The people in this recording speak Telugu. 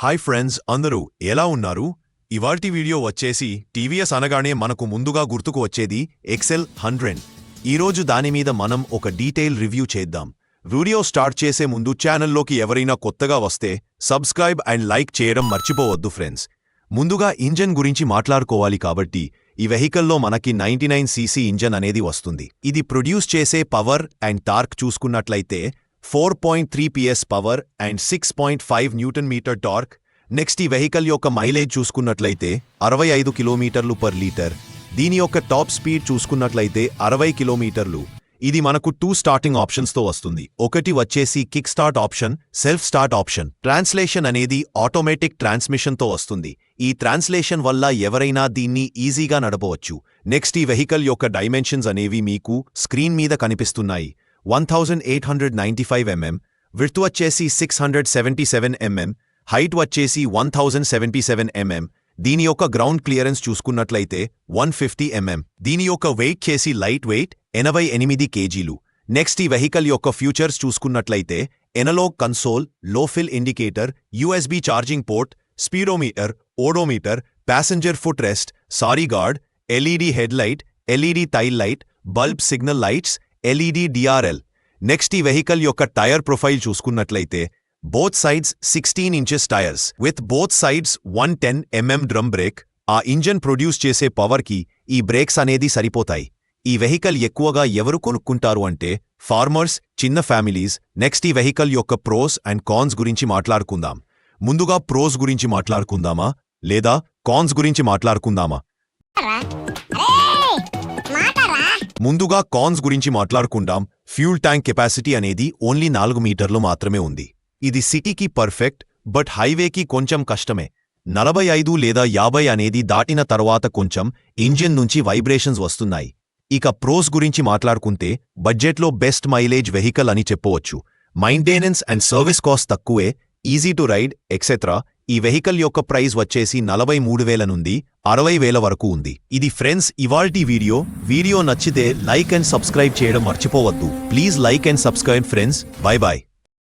హాయ్ ఫ్రెండ్స్, అందరూ ఎలా ఉన్నారు? ఇవాల్టి వీడియో వచ్చేసి టీవీఎస్ అనగానే మనకు ముందుగా గుర్తుకు వచ్చేది ఎక్సెల్ 100. ఈరోజు దానిమీద మనం ఒక డీటెయిల్ రివ్యూ చేద్దాం. వీడియో స్టార్ట్ చేసే ముందు ఛానల్లోకి ఎవరైనా కొత్తగా వస్తే సబ్స్క్రైబ్ అండ్ లైక్ చేయడం మర్చిపోవద్దు ఫ్రెండ్స్. ముందుగా ఇంజన్ గురించి మాట్లాడుకోవాలి కాబట్టి ఈ వెహికల్లో మనకి 99cc ఇంజన్ అనేది వస్తుంది. ఇది ప్రొడ్యూస్ చేసే పవర్ అండ్ టార్క్ చూసుకున్నట్లయితే 4.3 PS power and 6.5 newton meter torque. Next ఈ వెహికల్ యొక్క మైలేజ్ చూసుకున్నట్లయితే 65 కిలోమీటర్లు పర్ లీటర్. దీని యొక్క టాప్ స్పీడ్ చూసుకున్నట్లయితే 60 కిలోమీటర్లు. ఇది మనకు 2 స్టార్టింగ్ ఆప్షన్స్తో వస్తుంది. ఒకటి వచ్చేసి kick start option, self start option. Translation అనేది ఆటోమేటిక్ ట్రాన్స్మిషన్తో వస్తుంది. ఈ ట్రాన్స్లేషన్ వల్ల ఎవరైనా దీన్ని ఈజీగా నడపవచ్చు. నెక్స్ట్ ఈ వెహికల్ యొక్క డైమెన్షన్స్ అనేవి మీకు స్క్రీన్ మీద కనిపిస్తున్నాయి. 1895 mm, విడ్త్ వచ్చేసి 677 mm, హైట్ వచ్చేసి 1077 mm. దీని యొక్క గ్రౌండ్ క్లియరెన్స్ చూసుకున్నట్లయితే 150 mm. దీని యొక్క వెయిట్ చేసి లైట్ వెయిట్ 88 kgలు. నెక్స్ట్ ఈ వెహికల్ యొక్క ఫ్యూచర్స్ చూసుకున్నట్లయితే analog console, low fuel indicator, USB charging port, speedometer, odometer, passenger foot rest, sari guard, LED head light, LED tail light, bulb signal lights, LED DRL. Next ఈ వెహికల్ యొక్క టైర్ ప్రొఫైల్ చూసుకున్నట్లయితే both sides 16 inches tyres with both sides 110 mm drum brake. ఆ ఇంజన్ ప్రొడ్యూస్ చేసే పవర్కి ఈ బ్రేక్స్ అనేది సరిపోతాయి. ఈ వెహికల్ ఎక్కువగా ఎవరు కొనుక్కుంటారు అంటే ఫార్మర్స్, చిన్న ఫ్యామిలీస్. నెక్స్ట్ ఈ వెహికల్ యొక్క ప్రోస్ అండ్ కాన్స్ గురించి మాట్లాడుకుందాం. ముందుగా ప్రోస్ గురించి మాట్లాడుకుందామా లేదా కాన్స్ గురించి మాట్లాడుకుందామా? ముందుగా కాన్స్ గురించి మాట్లాడుకుందాం. ఫ్యూల్ ట్యాంక్ కెపాసిటీ అనేది ఓన్లీ 4 మీటర్లు మాత్రమే ఉంది. ఇది సిటీకి పర్ఫెక్ట్, బట్ హైవేకి కొంచెం కష్టమే. 45 లేదా 50 అనేది దాటిన తర్వాత కొంచెం ఇంజిన్ నుంచి వైబ్రేషన్స్ వస్తున్నాయి. ఇక ప్రోస్ గురించి మాట్లాడుకుంటే బడ్జెట్లో బెస్ట్ మైలేజ్ వెహికల్ అని చెప్పవచ్చు. మెయింటెనెన్స్ అండ్ సర్వీస్ కాస్ట్ తక్కువే, ఈజీ టు రైడ్ ఎక్సెట్రా. ఈ వెహికల్ యొక్క ప్రైస్ వచ్చేసి 43,000 నుండి 60,000 వరకు ఉంది. ఇది ఫ్రెండ్స్ ఇవాల్టి వీడియో నచ్చితే లైక్ అండ్ సబ్స్క్రైబ్ చేయడం మర్చిపోవద్దు. Please like and subscribe friends. Bye bye.